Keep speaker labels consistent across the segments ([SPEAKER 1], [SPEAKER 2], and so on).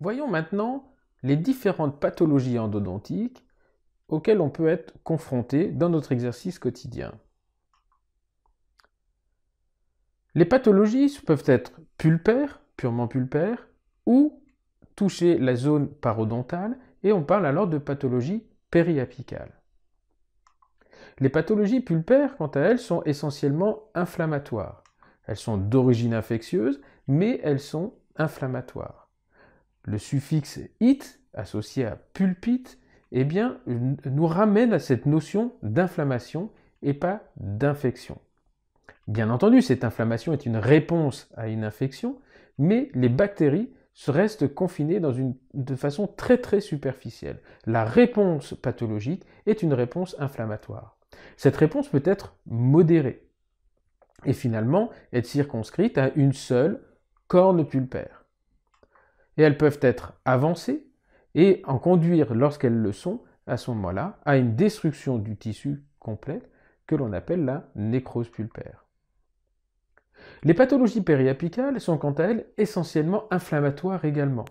[SPEAKER 1] Voyons maintenant les différentes pathologies endodontiques auxquelles on peut être confronté dans notre exercice quotidien. Les pathologies peuvent être pulpaires, purement pulpaires, ou toucher la zone parodontale, et on parle alors de pathologie périapicale. Les pathologies pulpaires, quant à elles, sont essentiellement inflammatoires. Elles sont d'origine infectieuse, mais elles sont inflammatoires. Le suffixe "-ite", associé à pulpite, eh bien, nous ramène à cette notion d'inflammation et pas d'infection. Bien entendu, cette inflammation est une réponse à une infection, mais les bactéries restent confinées de façon très très superficielle. La réponse pathologique est une réponse inflammatoire. Cette réponse peut être modérée et finalement être circonscrite à une seule corne pulpaire. Et elles peuvent être avancées et en conduire, lorsqu'elles le sont, à ce moment-là, à une destruction du tissu complète que l'on appelle la nécrose pulpaire. Les pathologies périapicales sont quant à elles essentiellement inflammatoires également.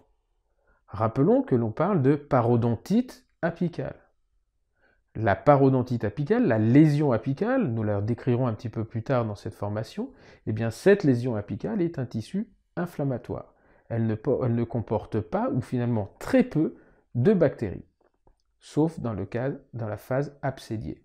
[SPEAKER 1] Rappelons que l'on parle de parodontite apicale. La parodontite apicale, la lésion apicale, nous la décrirons un petit peu plus tard dans cette formation, eh bien cette lésion apicale est un tissu inflammatoire. Elle ne comporte pas, ou finalement très peu, de bactéries, sauf dans la phase absédiée.